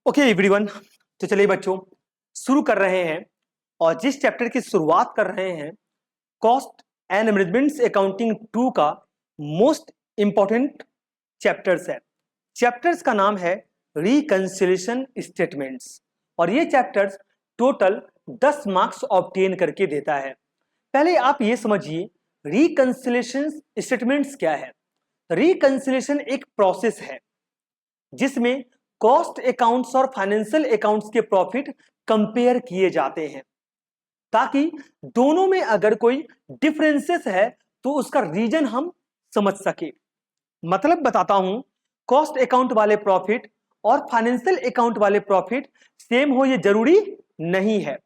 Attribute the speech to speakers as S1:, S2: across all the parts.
S1: Okay everyone, तो चलिए बच्चों शुरू कर रहे हैं। और जिस चैप्टर की शुरुआत कर रहे हैं, कॉस्ट एंड मैनेजमेंट अकाउंटिंग 2 का मोस्ट इंपॉर्टेंट चैप्टर्स है। चैप्टर्स का नाम है रिकंसिलिएशन स्टेटमेंट्स और ये चैप्टर्स टोटल 10 मार्क्स ऑब्टेन करके देता है। पहले आप ये समझिए रिकंसिलिएशन स्टेटमेंट्स क्या है। रिकंसिलिएशन एक प्रोसेस है जिसमें कॉस्ट अकाउंट्स और फाइनेंशियल अकाउंट्स के प्रॉफिट कंपेयर किए जाते हैं ताकि दोनों में अगर कोई डिफरेंसेस है तो उसका रीजन हम समझ सके। मतलब बताता हूं, कॉस्ट अकाउंट वाले प्रॉफिट और फाइनेंशियल अकाउंट वाले प्रॉफिट सेम हो ये जरूरी नहीं है,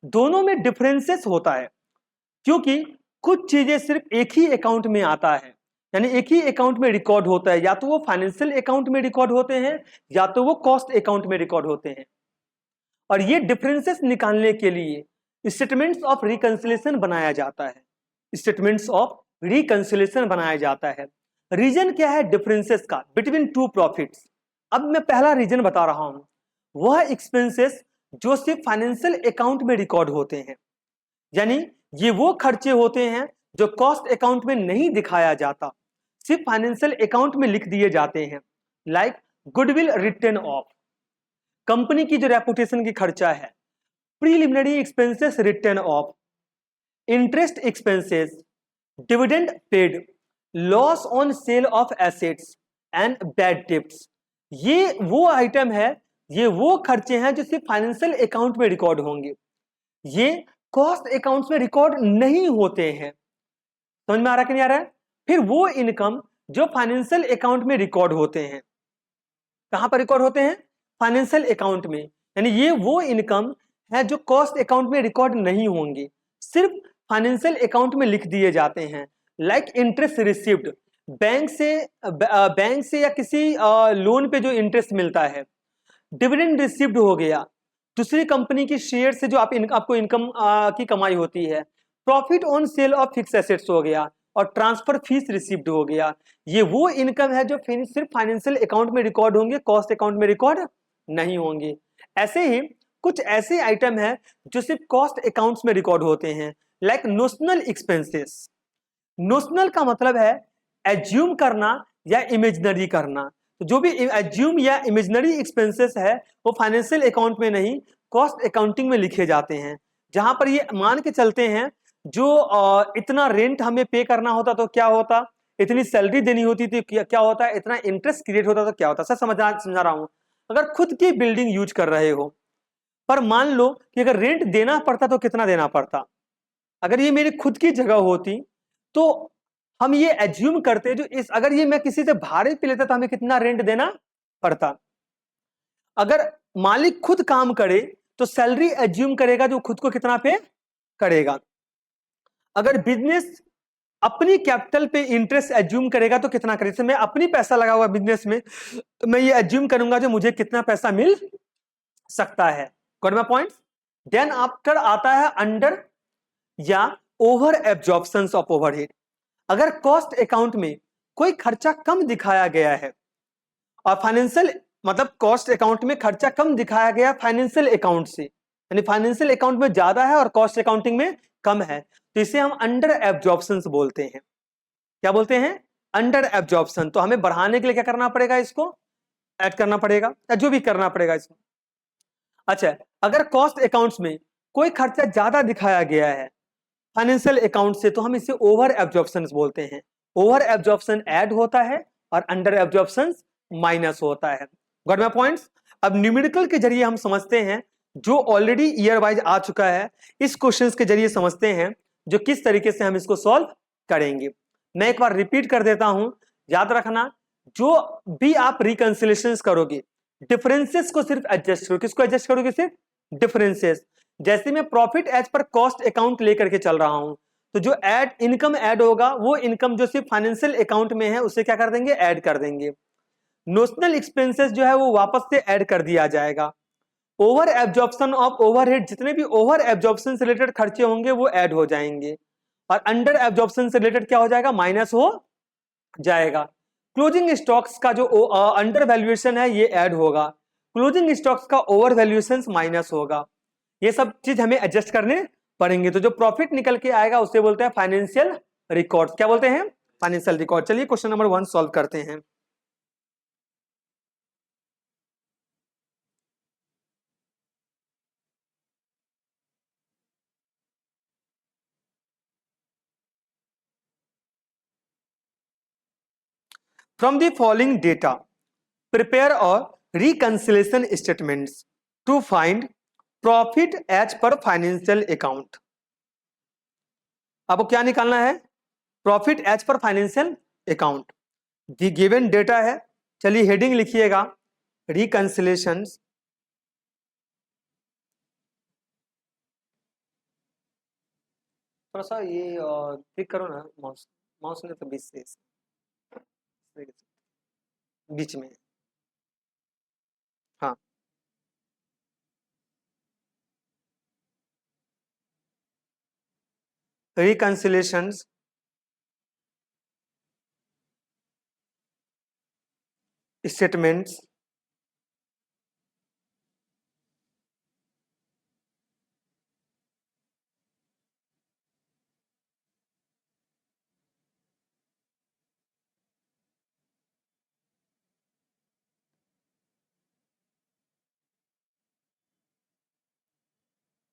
S1: दोनों में डिफरेंसेस होता है क्योंकि कुछ चीजें सिर्फ एक ही अकाउंट में आता है, यानी एक ही अकाउंट में रिकॉर्ड होता है, या तो वो फाइनेंशियल अकाउंट में रिकॉर्ड होते हैं या तो वो कॉस्ट अकाउंट में रिकॉर्ड होते हैं। और ये डिफरेंसेस निकालने के लिए स्टेटमेंट्स ऑफ रिकंसिलिएशन बनाया जाता है। स्टेटमेंट्स ऑफ रिकंसिलिएशन बनाया जाता है। रीजन क्या है डिफरेंसेस का बिटवीन टू प्रॉफिट्स? अब मैं पहला रीजन बता रहा हूं, वह एक्सपेंसेस जो सिर्फ फाइनेंशियल अकाउंट में रिकॉर्ड होते हैं, यानी ये वो खर्चे होते हैं जो कॉस्ट अकाउंट में नहीं दिखाया जाता, सिर्फ फाइनेंशियल अकाउंट में लिख दिए जाते हैं। Like goodwill return of, company की जो रेपुटेशन की खर्चा है, preliminary expenses return of, interest expenses, dividend paid, loss on sale of assets and bad debts. ये वो आइटम है, ये वो खर्चे हैं जो सिर्फ फाइनेंशियल अकाउंट में रिकॉर्ड होंगे, ये कॉस्ट अकाउंट्स में रिकॉर्ड नहीं होते हैं। समझ में आ रहा कि नहीं आ रहा है? फिर वो इनकम जो फाइनेंशियल अकाउंट में रिकॉर्ड होते हैं, कहां पर रिकॉर्ड होते हैं? फाइनेंशियल अकाउंट में। यानी ये वो इनकम है जो कॉस्ट अकाउंट में रिकॉर्ड नहीं होंगे, सिर्फ फाइनेंशियल अकाउंट में लिख दिए जाते हैं। लाइक इंटरेस्ट रिसीव्ड, बैंक से या किसी लोन पे जो इंटरेस्ट मिलता है, डिविडेंड रिसीव्ड हो गया, दूसरी कंपनी की शेयर से जो आपको इनकम की कमाई होती है, profit on sale of fix assets हो गया, और ट्रांसफर फीस रिसीव्ड हो गया। ये वो इनकम है जो सिर्फ फाइनेंशियल अकाउंट में रिकॉर्ड होंगे, कॉस्ट अकाउंट में रिकॉर्ड नहीं होंगे। ऐसे ही कुछ ऐसे आइटम है जो सिर्फ कॉस्ट अकाउंट्स में रिकॉर्ड होते हैं, लाइक नोशनल एक्सपेंसेस। नोशनल का मतलब है एज्यूम करना या इमेजिनरी करना। तो जो भी एज्यूम या इमेजिनरी एक्सपेंसेस है वो फाइनेंशियल अकाउंट में नहीं, कॉस्ट अकाउंटिंग में लिखे जाते हैं। जहां पर ये मान के चलते हैं जो इतना रेंट हमें पे करना होता तो क्या होता, इतनी सैलरी देनी होती थी क्या होता, इतना इंटरेस्ट क्रिएट होता तो क्या होता। सर समझा रहा हूं। अगर खुद की बिल्डिंग यूज कर रहे हो, पर मान लो कि अगर रेंट देना पड़ता तो कितना देना पड़ता? अगर ये मेरी खुद की जगह होती तो हम ये एज्यूम करते जो इस, अगर ये मैं किसी से भाड़े पे लेता तो हमें कितना रेंट देना पड़ता। अगर मालिक खुद काम करे तो सैलरी एज्यूम करेगा जो खुद को कितना पे करेगा। अगर बिजनेस अपनी कैपिटल पे इंटरेस्ट एज्यूम करेगा तो कितना करेगा। मैं अपनी पैसा लगा हुआ बिजनेस में तो मैं ये एज्यूम करूंगा जो मुझे कितना पैसा मिल सकता है। Got my point? Then after आता है अंडर या ओवर एब्जॉर्प्शन ऑफ ओवरहेड। अगर कॉस्ट अकाउंट में कोई खर्चा कम दिखाया गया है और फाइनेंशियल मतलब कॉस्ट अकाउंट में खर्चा कम दिखाया गया फाइनेंशियल अकाउंट से, यानी फाइनेंशियल अकाउंट में ज्यादा है और कॉस्ट अकाउंटिंग में कम है, तो इसे हम अंडर एब्जॉर्प्शन बोलते हैं। क्या बोलते हैं? Under absorption. तो हमें बढ़ाने के लिए क्या करना पड़ेगा? इसको ऐड करना पड़ेगा या जो भी करना पड़ेगा इसको। अच्छा, अगर कॉस्ट अकाउंट्स में कोई खर्चा ज्यादा दिखाया गया है फाइनेंशियल अकाउंट से तो हम इसे ओवर एब्जॉर्प्शन बोलते हैं। ओवर एब्जॉर्प्शन ऐड होता है और अंडर एब्जॉर्प्शन माइनस होता है। Got my points? अब न्यूमेरिकल के जरिए हम समझते हैं जो ऑलरेडी ईयर वाइज आ चुका है, इस क्वेश्चन के जरिए समझते हैं जो किस तरीके से हम इसको सॉल्व करेंगे। मैं एक बार रिपीट कर देता हूं, याद रखना, जो भी आप रिकंसिलिएशन करोगे डिफरेंसेस को सिर्फ एडजस्ट करो। किसको एडजस्ट करोगे? सिर्फ डिफरेंसेस। जैसे मैं profit as per cost account लेकर के चल रहा हूं तो जो ऐड इनकम ऐड होगा वो इनकम जो सिर्फ फाइनेंशियल अकाउंट में है उसे क्या कर देंगे? ऐड कर देंगे। नोशनल एक्सपेंसेस जो है वो वापस से ऐड कर दिया जाएगा। ओवर एब्जॉर्प्शन ऑफ ओवरहेड, जितने भी ओवर एब्जॉर्प्शन से रिलेटेड खर्चे होंगे वो ऐड हो जाएंगे, और अंडर एब्जॉर्प्शन से रिलेटेड क्या हो जाएगा? माइनस हो जाएगा। क्लोजिंग स्टॉक्स का जो अंडर वैल्यूएशन है ये ऐड होगा। क्लोजिंग स्टॉक्स का ओवर वैल्यूएशन माइनस होगा। ये सब चीज हमें एडजस्ट करने पड़ेंगे। तो जो प्रॉफिट निकल के आएगा उसे बोलते हैं फाइनेंशियल रिकॉर्ड। क्या बोलते हैं? Financial record. चलिए क्वेश्चन नंबर 1 सॉल्व करते हैं। From the following data prepare और reconciliation statements to find profit as per financial account. आपको क्या निकालना है? Profit as per financial account. The given data है, चलिए हेडिंग लिखिएगा रिकंसिलेशन। थोड़ा सा ये क्लिक करो ना, माउस माउस ने तो बीच से बीच में। हाँ, reconciliation statements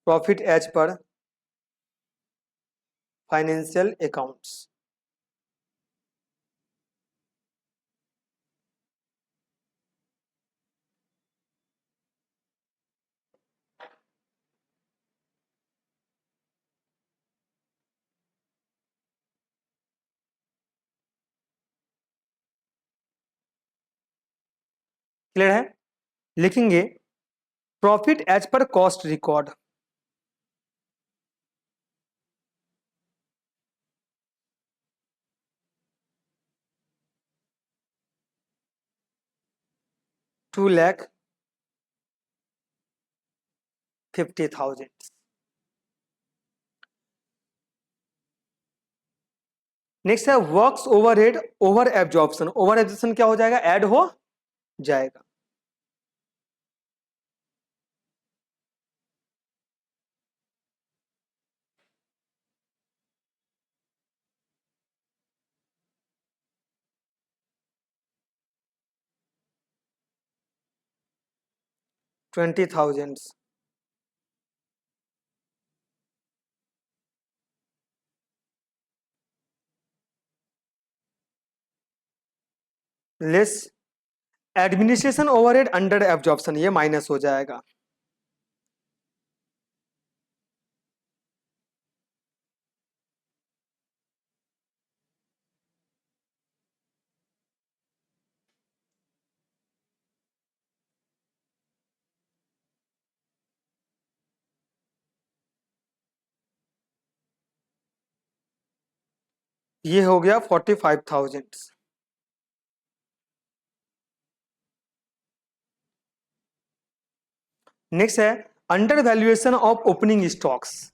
S1: profit as per financial accounts. Clear है? लिखेंगे profit as per cost record. $2,50,000। Next है works overhead over absorption. Over absorption क्या हो जाएगा? ऐड हो जाएगा। $20,000 less administration overhead under absorption, ये माइनस हो जाएगा। ये हो गया 45,000। नेक्स्ट है under valuation of opening stocks.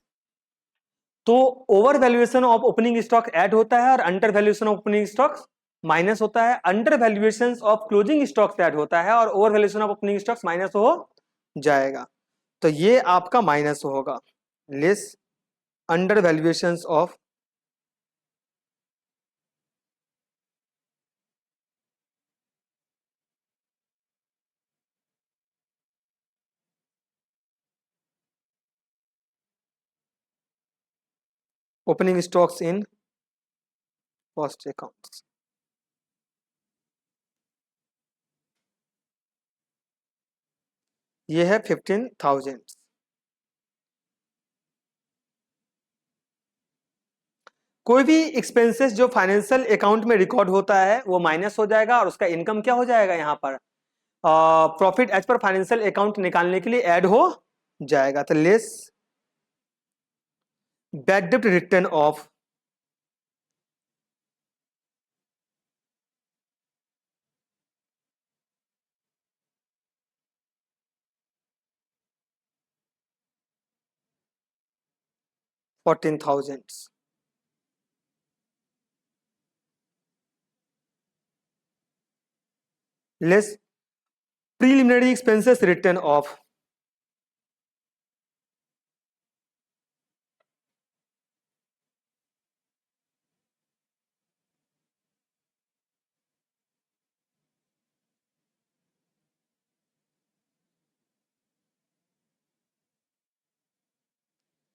S1: तो over valuation of opening stock add होता है और under valuation of opening stocks minus होता है। Under valuation of closing stocks add होता है और over valuation of opening stocks minus हो जाएगा। तो ये आपका माइनस होगा। Less under valuation of opening stocks in cost accounts. ये है 15,000। कोई भी एक्सपेंसेस जो फाइनेंशियल अकाउंट में रिकॉर्ड होता है वो माइनस हो जाएगा और उसका इनकम क्या हो जाएगा? यहाँ पर profit as per financial account निकालने के लिए ऐड हो जाएगा। तो लेस बैड डेब्ट return of $14,000 less preliminary expenses return of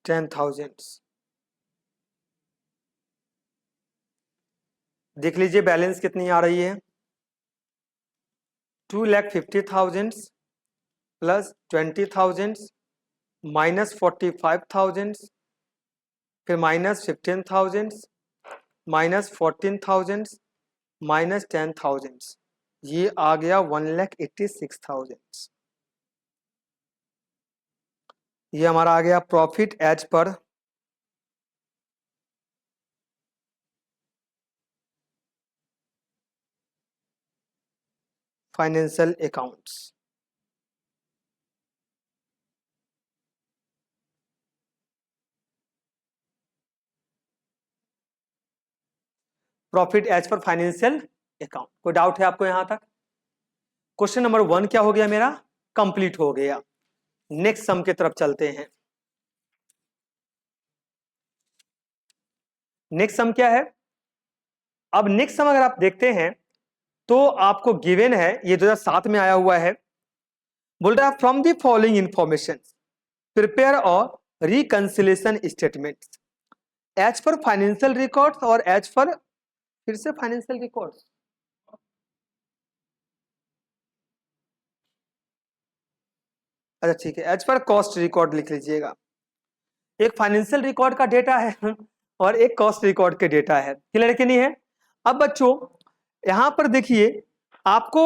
S1: 10,000। देख लीजिए बैलेंस कितनी आ रही है, 2,50,000 प्लस 20,000 माइनस 45,000 फिर माइनस 15,000 माइनस 14,000 माइनस 10,000, ये आ गया 1,86,000। ये हमारा आ गया profit as per financial accounts. Profit as per financial account. कोई डाउट है आपको यहां तक? क्वेश्चन नंबर 1 क्या हो गया मेरा, कंप्लीट हो गया। नेक्स्ट सम की तरफ चलते हैं। नेक्स्ट सम क्या है? अब नेक्स्ट सम अगर आप देखते हैं तो आपको गिवन है, ये 2007 में आया हुआ है। बोल रहा है from the following information prepare और reconciliation statement as per financial records और एज पर, फिर से फाइनेंशियल रिकॉर्ड्स, अच्छा ठीक है, एज पर कॉस्ट रिकॉर्ड लिख लीजिएगा। एक फाइनेंशियल रिकॉर्ड का डेटा है और एक कॉस्ट रिकॉर्ड के डेटा है, क्लियर कि नहीं है? अब बच्चों यहां पर देखिए, आपको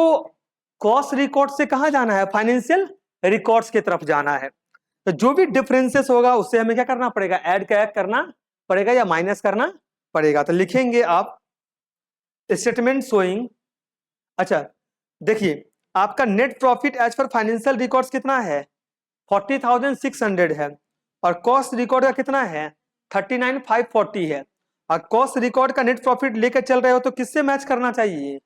S1: कॉस्ट रिकॉर्ड से कहां जाना है, फाइनेंशियल रिकॉर्ड्स की तरफ जाना है। तो जो भी डिफरेंसेस होगा उससे हमें क्या करना पड़ेगा, ऐड क्या करना पड़ेगा या माइनस करना पड़ेगा। तो लिखेंगे आप स्टेटमेंट शोइंग, अच्छा देखिए आपका net profit as per financial records कितना है, 40,600 है, और कॉस्ट रिकॉर्ड का कितना है, 39,540 है। और कॉस्ट रिकॉर्ड का नेट प्रॉफिट लेकर चल रहे हो तो किससे मैच करना चाहिए,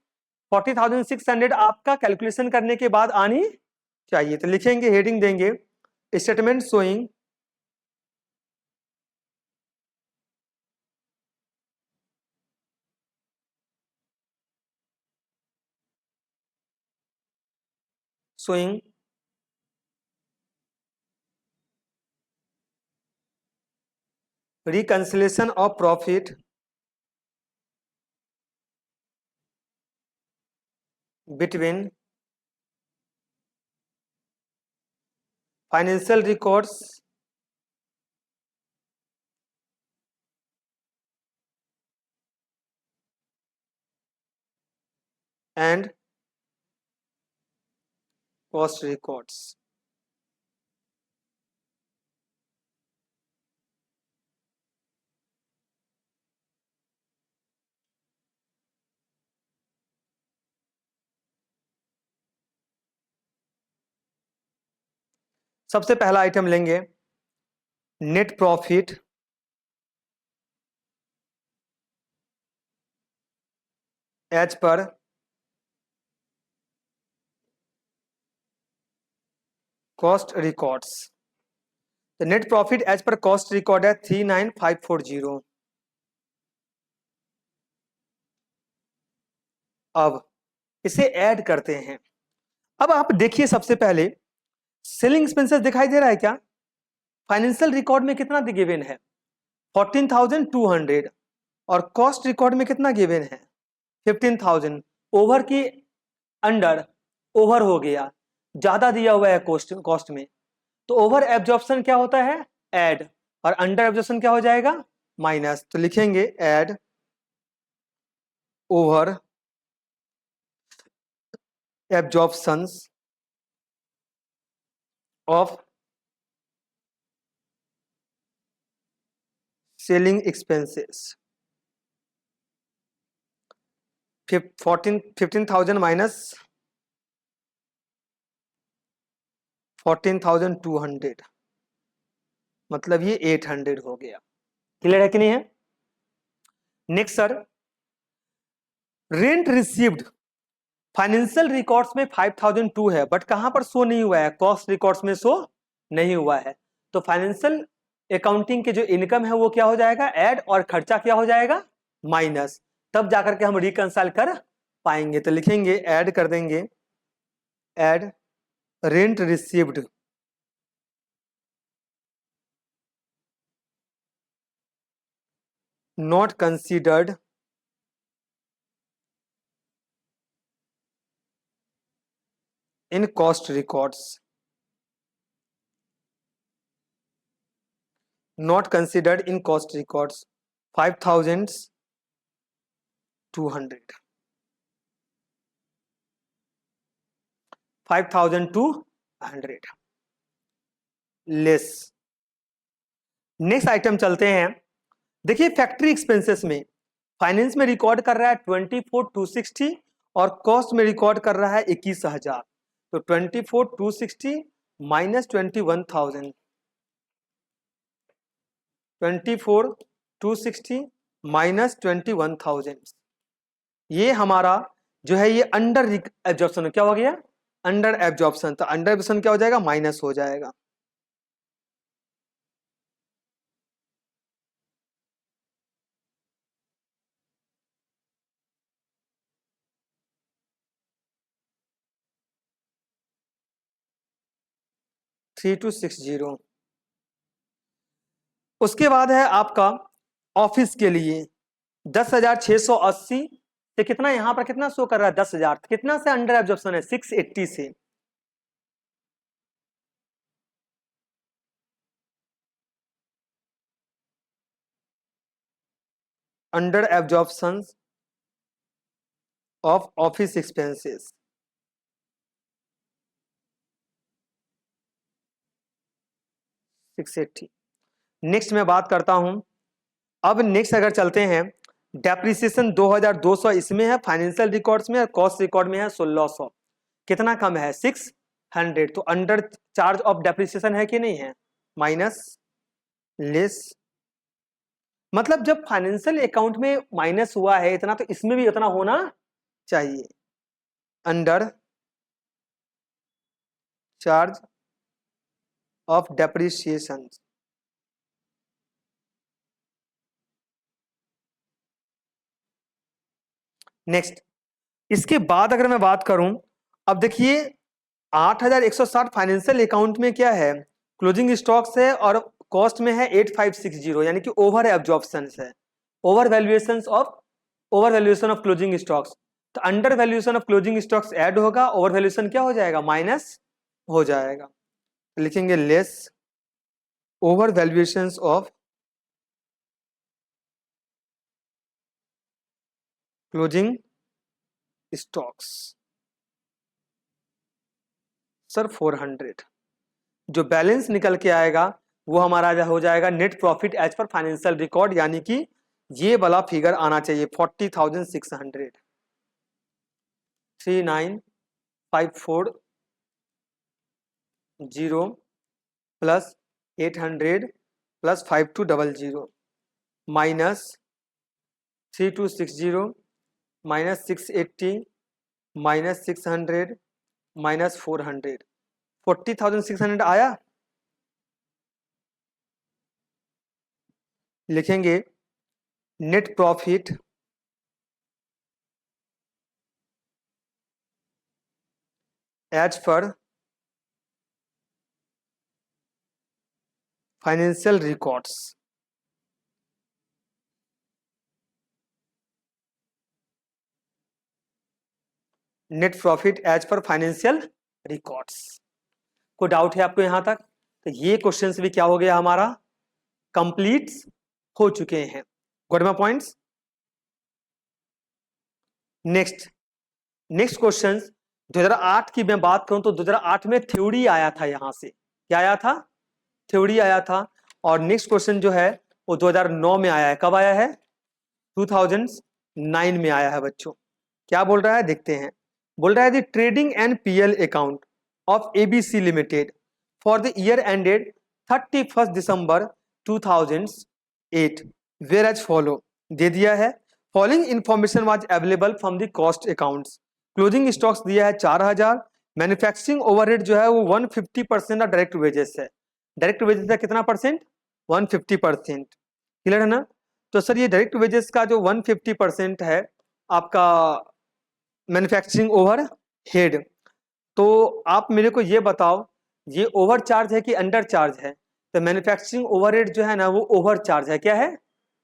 S1: 40,600 आपका कैलकुलेशन करने के बाद आनी चाहिए। तो लिखेंगे, हेडिंग देंगे statement showing showing reconciliation of profit between financial records and cost records। सबसे पहला आइटम लेंगे net profit as per cost records. तो net profit as per cost record है 39,540। अब इसे ऐड करते हैं। अब आप देखिए सबसे पहले सेलिंग एक्सपेंसेस दिखाई दे रहा है क्या, फाइनेंशियल रिकॉर्ड में कितना गिवन है, 14,200, और कॉस्ट रिकॉर्ड में कितना गिवन है, 15,000। ओवर की अंडर ओवर हो गया, ज्यादा दिया हुआ है कॉस्ट में, तो ओवर एब्जॉर्प्शन क्या होता है, ऐड, और अंडर एब्जॉर्प्शन क्या हो जाएगा, माइनस। तो लिखेंगे add over absorptions of selling expenses 15,000 minus 14,200, मतलब ये 800 हो गया। क्लियर है कि नहीं है? Next sir, rent received financial records में 5002 है, बट कहां पर शो नहीं हुआ है, कॉस्ट रिकॉर्ड्स में शो नहीं हुआ है। तो फाइनेंशियल अकाउंटिंग के जो इनकम है वो क्या हो जाएगा, ऐड, और खर्चा क्या हो जाएगा, माइनस, तब जाकर के हम रिकंसाइल कर पाएंगे। तो लिखेंगे, ऐड कर देंगे, add rent received not considered in cost records, not considered in cost records, 5200, 5200 less. Next item चलते हैं। देखिए फैक्ट्री एक्सपेंसेस में फाइनेंस में रिकॉर्ड कर रहा है 24,260 और कॉस्ट में रिकॉर्ड कर रहा है 21,000। तो 24,260 माइनस 21,000, 24,260 माइनस 21,000, ये हमारा जो है ये अंडर एब्जॉर्प्शन क्या हो गया, अंडर एब्जॉर्प्शन। तो अंडर एब्जॉर्प्शन क्या हो जाएगा, माइनस हो जाएगा। Three two six zero. उसके बाद है आपका ऑफिस के लिए 10,680 से कितना, यहां पर कितना शो कर रहा है, 10,000, कितना से अंडर एब्जॉर्प्शन है, 680 से। Under absorption of office expenses, 680। Next मैं बात करता हूं, अब नेक्स्ट अगर चलते हैं, डेप्रिसिएशन 2,200 इसमें है फाइनेंशियल रिकॉर्ड्स में, और कॉस्ट रिकॉर्ड में है 1,600। कितना कम है, 600। तो अंडर चार्ज ऑफ डेप्रिसिएशन है कि नहीं है, माइनस, लेस। मतलब जब फाइनेंशियल अकाउंट में माइनस हुआ है इतना, तो इसमें भी उतना होना चाहिए। Under charge of depreciation, next. इसके बाद अगर मैं बात करूं, अब देखिए 8,160 फाइनेंशियल अकाउंट में क्या है, क्लोजिंग स्टॉक्स है, और कॉस्ट में है 8,560, यानी कि ओवर एब्जॉर्प्शन है, over valuation of closing stocks. तो under valuation of closing stocks add होगा, ओवर वैल्यूएशन क्या हो जाएगा, माइनस हो जाएगा। लिखेंगे less over valuation of closing stocks, sir 400। जो बैलेंस निकल के आएगा वो हमारा हो जाएगा net profit as per financial record, यानी कि ये वाला फिगर आना चाहिए 40,600, 39,540 plus 800 plus 5200 minus 3,260 minus 680 minus 600 minus 400, 40,600 आया। लिखेंगे net profit as per financial records, net profit as per financial records. कोई डाउट है आपको यहां तक? तो ये क्वेश्चंस भी क्या हो गया हमारा, कंप्लीट हो चुके हैं। Got my points. Next question 2008 की मैं बात करूं तो 2008 में थ्योरी आया था, यहां से क्या आया था, थ्योरी आया था। और नेक्स्ट क्वेश्चन जो है वो 2009 में आया है। कब आया है, 2009 में आया है बच्चों। क्या बोल रहा है देखते हैं, बोल रहा है the trading and PL account of ABC limited for the year ended 31 December 2008 where as follow, दे दिया है। Following information was available from the cost accounts. Closing stocks दिया है 4000। मैन्युफैक्चरिंग ओवरहेड जो है वो 150% डायरेक्ट वेजेस है। डायरेक्ट वेजेस का कितना परसेंट? 150%। क्लियर है ना? तो सर ये डायरेक्ट वेजेस का जो 150% है आपका मैन्युफैक्चरिंग ओवर हेड, तो आप मेरे को ये बताओ ये ओवर चार्ज है कि अंडर चार्ज है? तो मैन्युफैक्चरिंग ओवरहेड जो है ना वो ओवर चार्ज है। क्या है?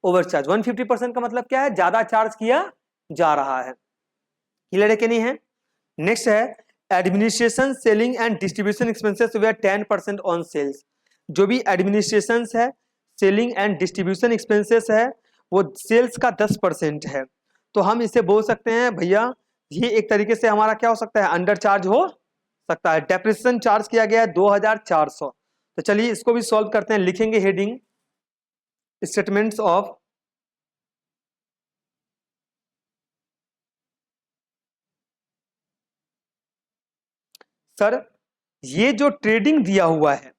S1: Over charge. 150% का मतलब क्या है? ज्यादा चार्ज किया जा रहा है। क्लियर है कि नहीं है? नेक्स्ट है administration selling and distribution expenses वे 10% ऑन सेल्स। जो भी एडमिनिस्ट्रेशन है, सेलिंग एंड डिस्ट्रीब्यूशन एक्सपेंसेस है, वो सेल्स का 10% है। तो हम इसे बोल सकते हैं भैया ये एक तरीके से हमारा क्या हो सकता है? अंडर चार्ज हो सकता है। डेप्रिसिएशन चार्ज किया गया है 2400। तो चलिए इसको भी सॉल्व करते हैं। लिखेंगे हेडिंग स्टेटमेंट्स ऑफ सर ये जो ट्रेडिंग दिया हुआ है,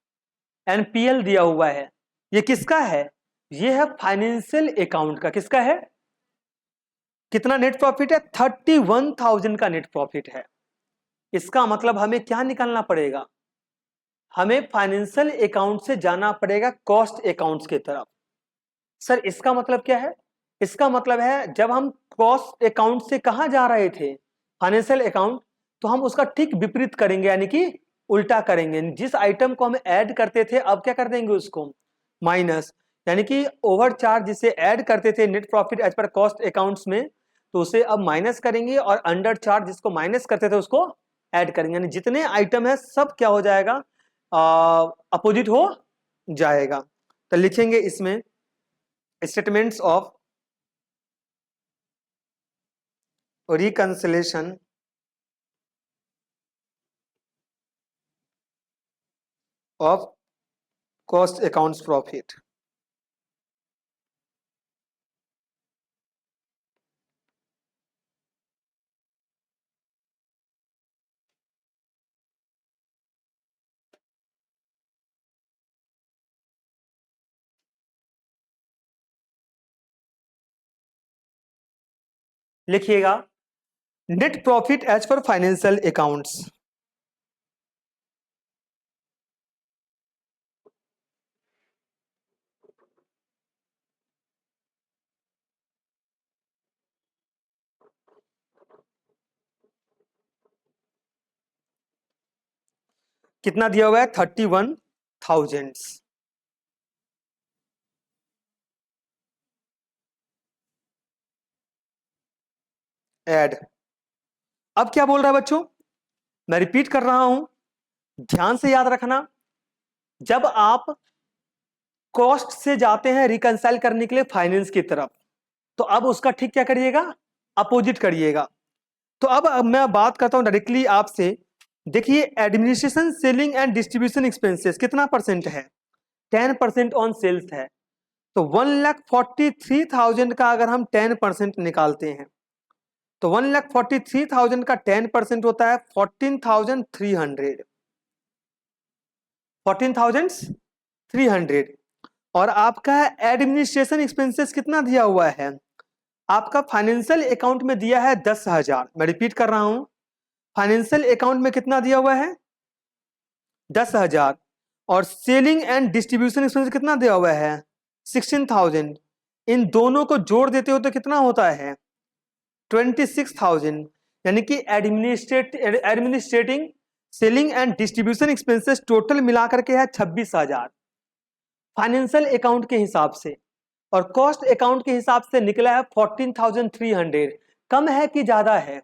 S1: एनपीएल दिया हुआ है, ये किसका है? ये है फाइनेंशियल अकाउंट का। किसका है? कितना नेट प्रॉफिट है? 31,000 का नेट प्रॉफिट है। इसका मतलब हमें क्या निकालना पड़ेगा? हमें फाइनेंशियल अकाउंट से जाना पड़ेगा कॉस्ट अकाउंट्स की तरफ। सर इसका मतलब क्या है? इसका मतलब है जब हम कॉस्ट अकाउंट से कहां जा रहे थे? Financial account. तो हम उसका ठीक विपरीत करेंगे, यानी कि उल्टा करेंगे। जिस आइटम को हम ऐड करते थे अब क्या कर देंगे उसको? माइनस। यानी कि ओवर चार्ज जिसे ऐड करते थे net profit as per cost accounts में, तो उसे अब माइनस करेंगे, और अंडर चार्ज जिसको माइनस करते थे उसको ऐड करेंगे। यानी जितने आइटम है सब क्या हो जाएगा? अपोजिट हो जाएगा। तो लिखेंगे इसमें statements of reconciliation of cost accounts profit. लिखिएगा net profit as per financial accounts. कितना दिया हुआ है? 31,000। ऐड। अब क्या बोल रहा है बच्चों? मैं रिपीट कर रहा हूं, ध्यान से याद रखना। जब आप कॉस्ट से जाते हैं रिकंसाइल करने के लिए फाइनेंस की तरफ, तो अब उसका ठीक क्या करिएगा? अपोजिट करिएगा। तो अब मैं बात करता हूं डायरेक्टली आपसे। देखिए administration selling and distribution expenses कितना परसेंट है? 10% ऑन सेल्स है। तो 1,43,000 का अगर हम 10% निकालते हैं, तो 1,43,000 का 10% होता है 14,300। 14,300। और आपका एडमिनिस्ट्रेशन एक्सपेंसेस कितना दिया हुआ है? आपका फाइनेंशियल अकाउंट में दिया है 10,000। मैं रिपीट कर रहा हूं, फाइनेंशियल अकाउंट में कितना दिया हुआ है? 10,000। और सेलिंग एंड डिस्ट्रीब्यूशन एक्सपेंसेस कितना दिया हुआ है? 16,000। इन दोनों को जोड़ देते हो तो कितना होता है? 26,000। यानी कि administrating selling and distribution expenses total मिलाकर के है 26,000 फाइनेंशियल अकाउंट के हिसाब से। और कॉस्ट अकाउंट के हिसाब से निकला है 14,300। कम है कि ज्यादा है?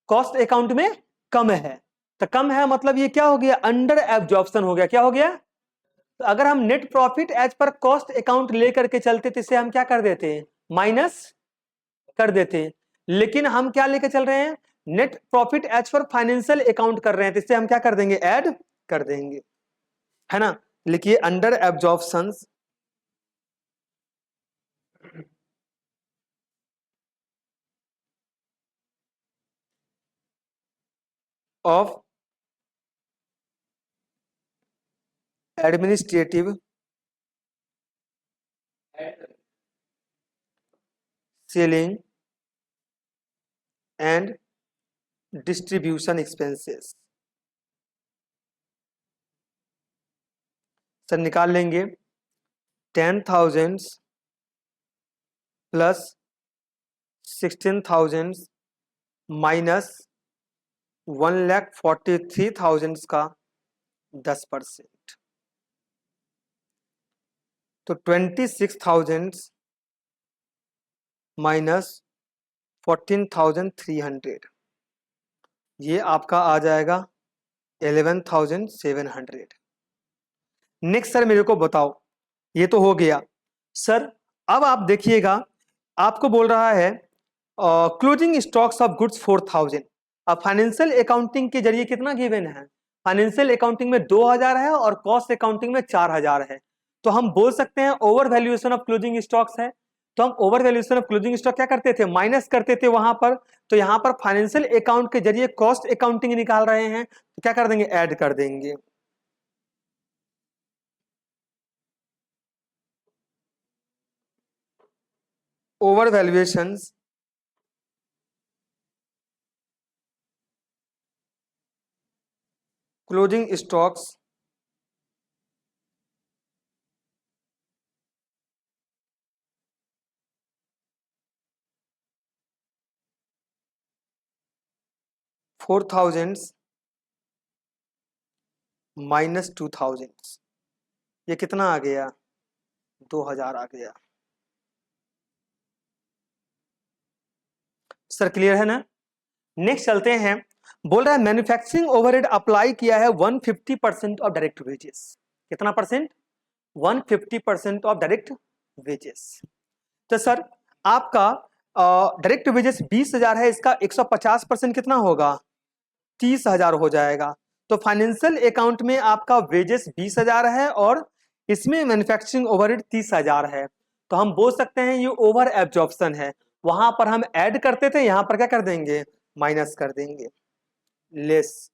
S1: कॉस्ट अकाउंट में कम है। तो कम है मतलब ये क्या हो गया? अंडर एब्जॉर्प्शन हो गया। क्या हो गया? तो अगर हम net profit as per cost account लेकर के चलते तो इसे हम क्या कर देते हैं? माइनस कर देते हैं। लेकिन हम क्या लेके चल रहे हैं? Net profit as per financial account कर रहे हैं, तो इससे हम क्या कर देंगे? ऐड कर देंगे, है ना? लिखिए under absorption of administrative selling and distribution expenses. Sir निकाल लेंगे 10,000 प्लस 16,000 माइनस 1,43,000 का 10%, तो 26,000 माइनस 14,300, ये आपका आ जाएगा 11,700। नेक्स्ट सर मेरे को बताओ, ये तो हो गया सर। अब आप देखिएगा, आपको बोल रहा है क्लोजिंग स्टॉक्स ऑफ गुड्स 4,000। अब फाइनेंशियल अकाउंटिंग के जरिए कितना गिवन है? फाइनेंशियल अकाउंटिंग में 2,000 है और कॉस्ट अकाउंटिंग में 4,000 है। तो हम बोल सकते हैं over valuation of closing stocks है। तो हम over valuation of closing stock क्या करते थे? माइनस करते थे वहां पर। तो यहां पर फाइनेंशियल अकाउंट के जरिए कॉस्ट अकाउंटिंग निकाल रहे हैं, तो क्या कर देंगे? ऐड कर देंगे। Over valuations closing stocks $4,000 minus 2,000, ये कितना आ गया? 2,000 आ गया। सर क्लियर है ना? नेक्स्ट चलते हैं। बोल रहा है मैन्युफैक्चरिंग ओवरहेड अप्लाई किया है 150% ऑफ डायरेक्ट वेजेस। कितना परसेंट? 150% of direct wages. तो सर आपका डायरेक्ट वेजेस 20,000 है, इसका 150% कितना होगा? 30,000 हो जाएगा। तो फाइनेंशियल अकाउंट में आपका वेजेस 20,000 है और इसमें मैन्युफैक्चरिंग ओवरहेड 30,000 है। तो हम बोल सकते हैं ये ओवर एब्जॉर्प्शन है। वहां पर हम ऐड करते थे, यहां पर क्या कर देंगे? माइनस कर देंगे, less.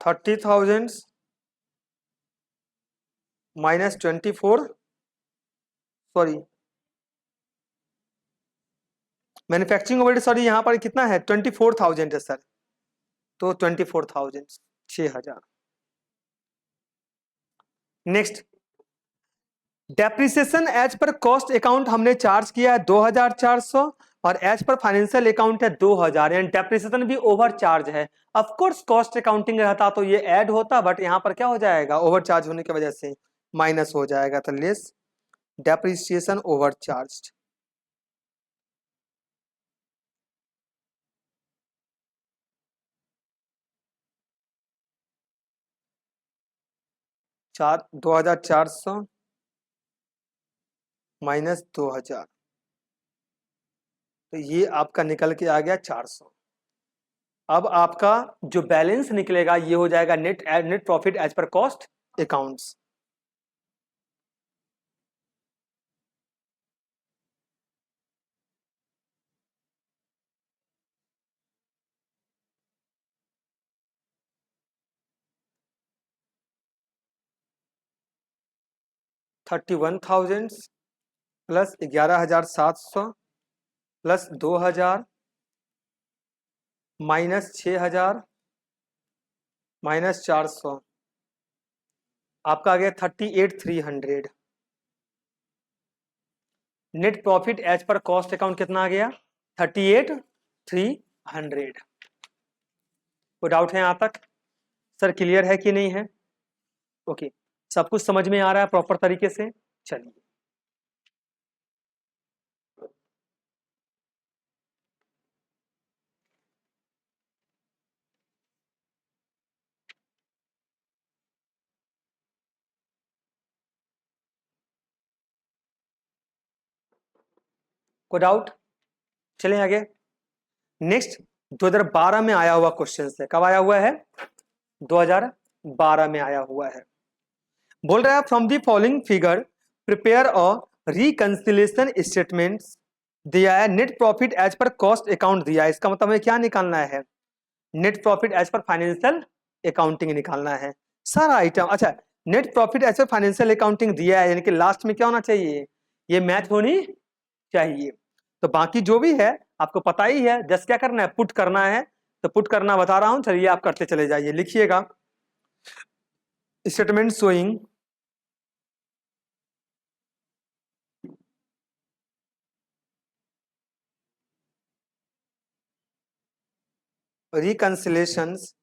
S1: $30,000 minus 24, sorry manufacturing overhead, sorry यहाँ पर कितना है? 24,000 है सर। तो 24,000, 6,000। Next, depreciation as per cost account हमने चार्ज किया है 2,400 और एज पर फाइनेंशियल अकाउंट है 2,000, यानी डेप्रिसिएशन भी ओवर चार्ज है। ऑफ कोर्स कॉस्ट अकाउंटिंग रहता तो ये ऐड होता, बट यहाँ पर क्या हो जाएगा? ओवर चार्ज होने की वजह से माइनस हो जाएगा, तो less depreciation over charge. 2,400 minus 2,000, तो ये आपका निकल के आ गया 400। अब आपका जो बैलेंस निकलेगा ये हो जाएगा net profit as per cost accounts. $31,000 plus 11,700 plus 2,000 minus 6,000 minus 400, आपका आ गया 38,300। Net profit as per cost account कितना आ गया? 38,300। कोई डाउट है यहां तक? सर क्लियर है कि नहीं है? ओके, सब कुछ समझ में आ रहा है प्रॉपर तरीके से? चलिए, कोई डाउट? चलें आगे। नेक्स्ट 2012 में आया हुआ क्वेश्चन है। कब आया हुआ है? 2000 12 में आया हुआ है। बोल रहा है from the following figure prepare a reconciliation statements, दिया है net profit as per cost account दिया है, इसका मतलब हमें क्या निकालना है, net profit as per financial accounting निकालना है सारा आइटम। अच्छा, net profit as per financial accounting दिया है, यानी कि लास्ट में क्या होना चाहिए, ये मैच होनी चाहिए। तो बाकी जो भी है आपको पता ही है, जस्ट क्या करना है, पुट करना है। तो पुट करना बता रहा हूं, चलिए आप करते चले जाइए, लिखिएगा statement showing reconciliations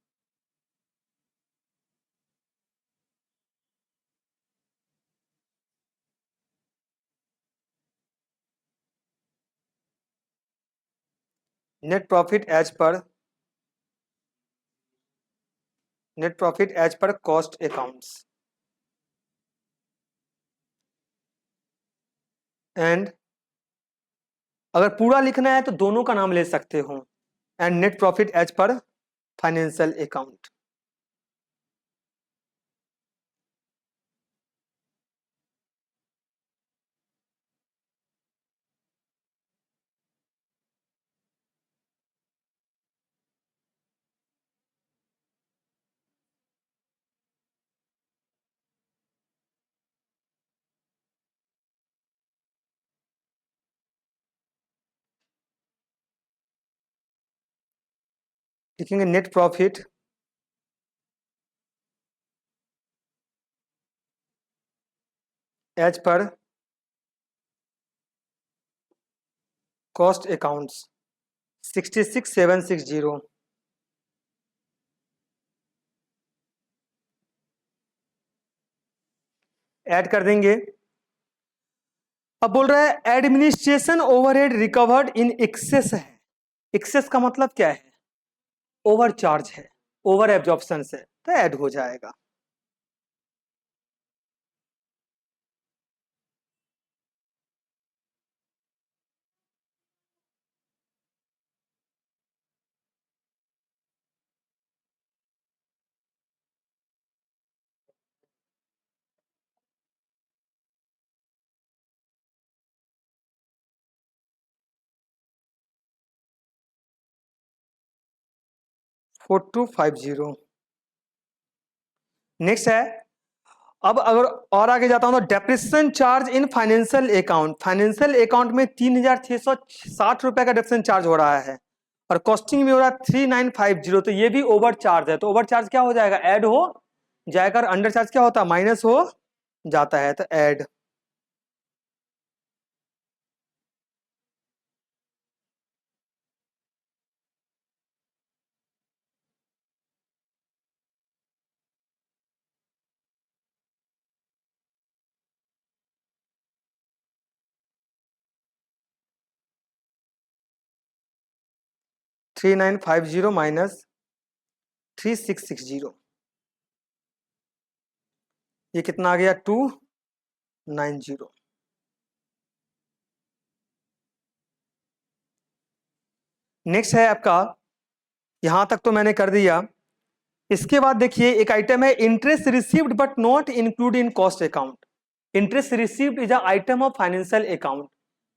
S1: net profit as per cost accounts and अगर पूरा लिखना है तो दोनों का नाम ले सकते हो, and net profit as per financial account. लिखेंगे net profit as per cost accounts 66760, add कर देंगे। अब बोल रहा है administration overhead recovered in excess है, एक्सेस का मतलब क्या है, ओवर चार्ज है, ओवर एब्जॉर्प्शन है, तो ऐड हो जाएगा। Four two five zero. Next है, अब अगर और आगे जाता हूं तो depreciation charge in financial account में 3660 रुपए का डेप्रिसिएशन चार्ज हो रहा है, और कॉस्टिंग में हो रहा है 3950, तो ये भी ओवर चार्ज है। तो ओवर चार्ज क्या हो जाएगा, ऐड हो जाएगा, और अंडर चार्ज क्या होता है, माइनस हो जाता है, तो ऐड। $3950 माइनस 3660, ये कितना आ गया, 290। नेक्स्ट है आपका, यहां तक तो मैंने कर दिया। इसके बाद देखिए एक आइटम है interest received but not include in cost account. Interest received is a item of financial account,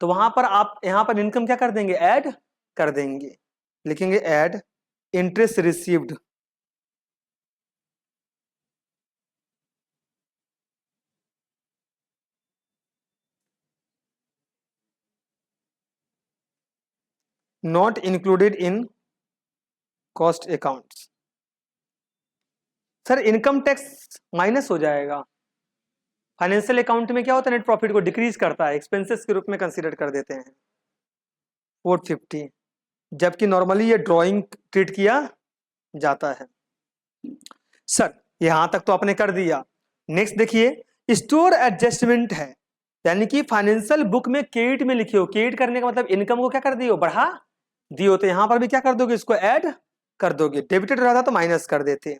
S1: तो वहां पर आप यहां पर इनकम क्या कर देंगे, ऐड कर देंगे। लिखेंगे add interest received not included in cost accounts. Sir income tax minus हो जाएगा, फाइनेंशियल अकाउंट में क्या होता है, नेट प्रॉफिट को डिक्रीज करता है, एक्सपेंसेस के रूप में कंसीडर कर देते हैं। 450, जबकि नॉर्मली ये ड्राइंग ट्रीट किया जाता है। सर यहां तक तो आपने कर दिया। नेक्स्ट देखिए स्टोर एडजस्टमेंट है, यानी कि फाइनेंशियल बुक में क्रेडिट में लिखे हो, क्रेडिट करने का मतलब इनकम को क्या कर दियो, बढ़ा दियो, तो यहां पर भी क्या कर दोगे, इसको ऐड कर दोगे। डेबिटेड रहा था तो माइनस कर देते,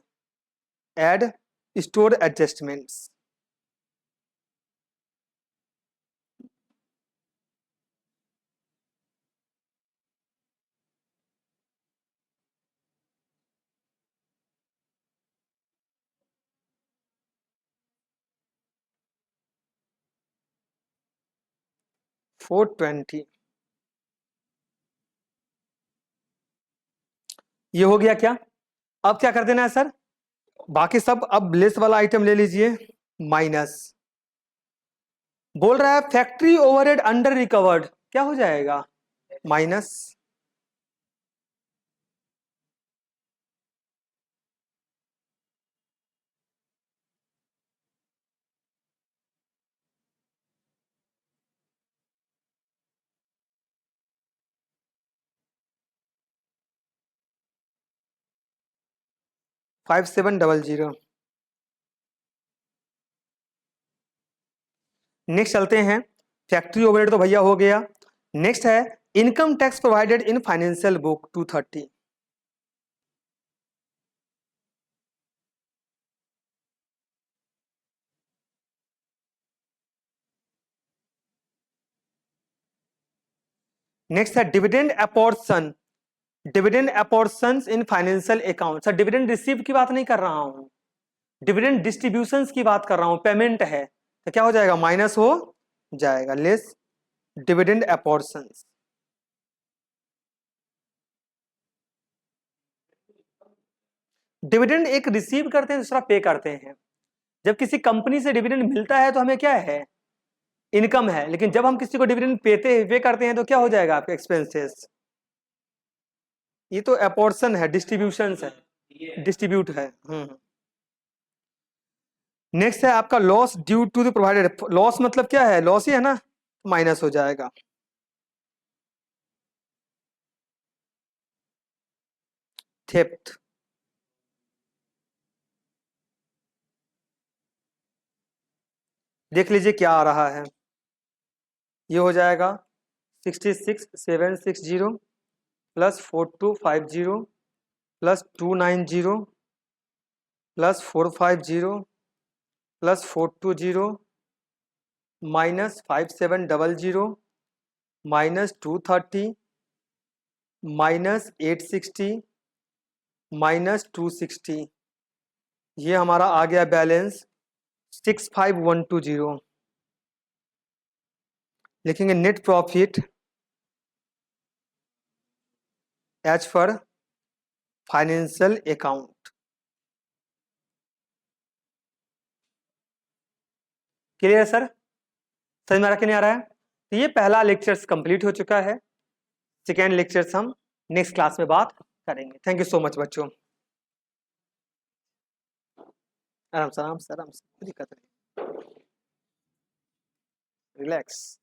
S1: ऐड स्टोर एडजस्टमेंट्स। 420। ये हो गया क्या? अब क्या कर देना है सर? बाकी सब अब लेस वाला आइटम ले लीजिए, माइनस। बोल रहा है फैक्ट्री ओवरहेड अंडर रिकवर्ड, क्या हो जाएगा? Minus. Five seven double zero. Next चलते हैं, फैक्ट्री ओवरहेड तो भैया हो गया। नेक्स्ट है income tax provided in financial book 230। Next है dividend apportion, dividend apportion in financial account. Sir dividend receive की बात नहीं कर रहा हूं, डिविडेंड डिस्ट्रीब्यूशंस की बात कर रहा हूं, पेमेंट है, तो क्या हो जाएगा? माइनस हो जाएगा, लेस डिविडेंड अपॉर्शंस। डिविडेंड एक रिसीव करते हैं, दूसरा पे करते हैं। जब किसी कंपनी से डिविडेंड मिलता है तो हमें क्या है? इनकम है। लेकिन जब हम किसी को डिविडेंड पे करते हैं तो क्या हो जाएगा? आपके एक्सपेंसेस। ये तो अपॉर्शन है, डिस्ट्रीब्यूशन है, डिस्ट्रीब्यूट है। नेक्स्ट है आपका loss due to the provided. Loss मतलब क्या है? लॉस ही है ना, माइनस हो जाएगा। थेफ्ट, देख लीजिए क्या आ रहा है। ये हो जाएगा 66760 plus 4250 plus 290 plus 450 plus 420 minus 5700 minus 230 minus 860 minus 260। ये हमारा आ गया बैलेंस 65120। लिखेंगे net profit as per financial account. Clear sir? समझ में आ रहा कि नहीं आ रहा है? तो ये पहला लेक्चर्स कंप्लीट हो चुका है। सेकेंड लेक्चर्स हम नेक्स्ट क्लास में बात करेंगे। थैंक यू सो मच बच्चों। आराम से आराम से आराम से, कोई दिक्कत नहीं, रिलैक्स।